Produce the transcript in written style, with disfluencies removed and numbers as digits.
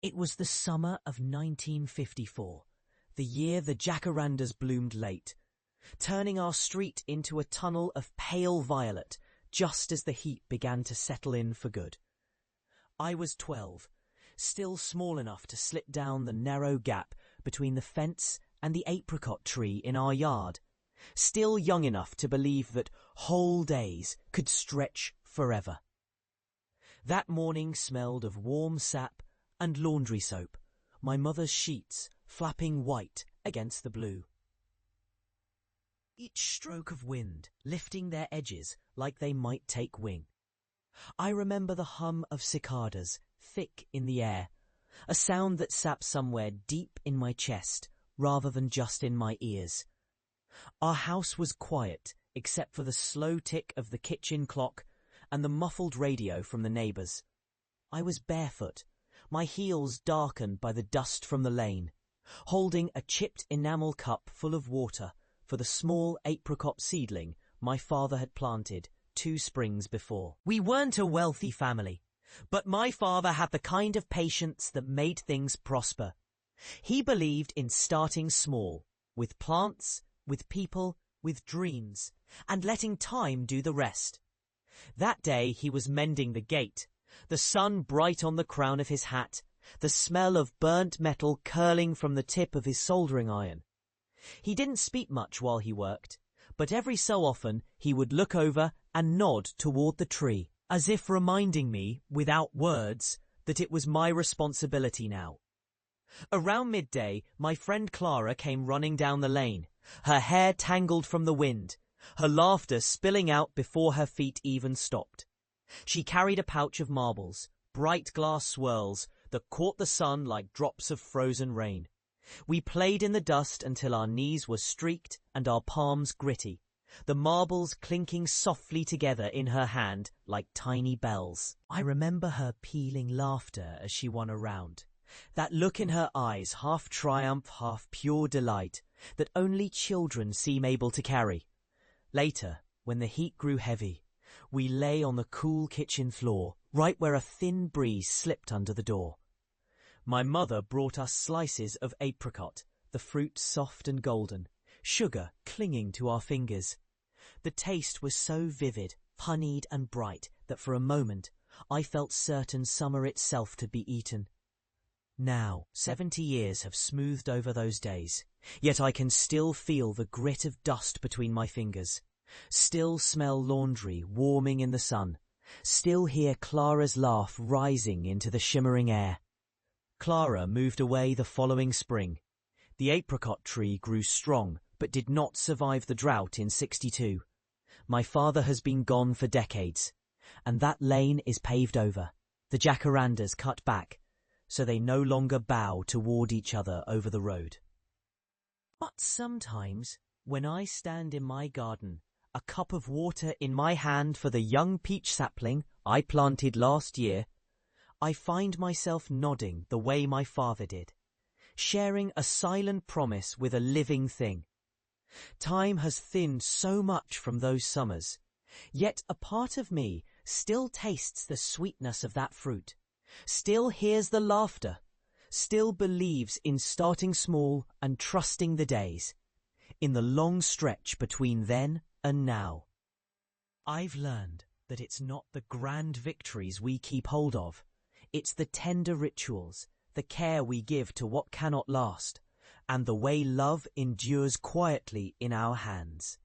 It was the summer of 1954, the year the jacarandas bloomed late, turning our street into a tunnel of pale violet just as the heat began to settle in for good. I was 12, still small enough to slip down the narrow gap between the fence and the apricot tree in our yard, still young enough to believe that whole days could stretch forever. That morning smelled of warm sap and laundry soap, my mother's sheets flapping white against the blue. Each stroke of wind lifting their edges like they might take wing. I remember the hum of cicadas thick in the air, a sound that sat somewhere deep in my chest rather than just in my ears. Our house was quiet except for the slow tick of the kitchen clock and the muffled radio from the neighbours. I was barefoot, my heels darkened by the dust from the lane, holding a chipped enamel cup full of water for the small apricot seedling my father had planted 2 springs before. We weren't a wealthy family, but my father had the kind of patience that made things prosper. He believed in starting small, with plants, with people, with dreams, and letting time do the rest. That day he was mending the gate, the sun bright on the crown of his hat, the smell of burnt metal curling from the tip of his soldering iron. He didn't speak much while he worked, but every so often he would look over and nod toward the tree, as if reminding me, without words, that it was my responsibility now. Around midday, my friend Clara came running down the lane, her hair tangled from the wind, her laughter spilling out before her feet even stopped. She carried a pouch of marbles, bright glass swirls that caught the sun like drops of frozen rain. We played in the dust until our knees were streaked and our palms gritty, the marbles clinking softly together in her hand like tiny bells. I remember her pealing laughter as she won a round, that look in her eyes, half triumph, half pure delight, that only children seem able to carry. Later, when the heat grew heavy, we lay on the cool kitchen floor, right where a thin breeze slipped under the door. My mother brought us slices of apricot, the fruit soft and golden, sugar clinging to our fingers. The taste was so vivid, honeyed and bright that for a moment I felt certain summer itself to be eaten. Now, 70 years have smoothed over those days, yet I can still feel the grit of dust between my fingers, still smell laundry warming in the sun, still hear Clara's laugh rising into the shimmering air. Clara moved away the following spring. The apricot tree grew strong but did not survive the drought in 62. My father has been gone for decades, and that lane is paved over, the jacarandas cut back, so they no longer bow toward each other over the road. But sometimes, when I stand in my garden, a cup of water in my hand for the young peach sapling I planted last year, I find myself nodding the way my father did, sharing a silent promise with a living thing. Time has thinned so much from those summers, yet a part of me still tastes the sweetness of that fruit, still hears the laughter, still believes in starting small and trusting the days, in the long stretch between then and now. I've learned that it's not the grand victories we keep hold of, it's the tender rituals, the care we give to what cannot last, and the way love endures quietly in our hands.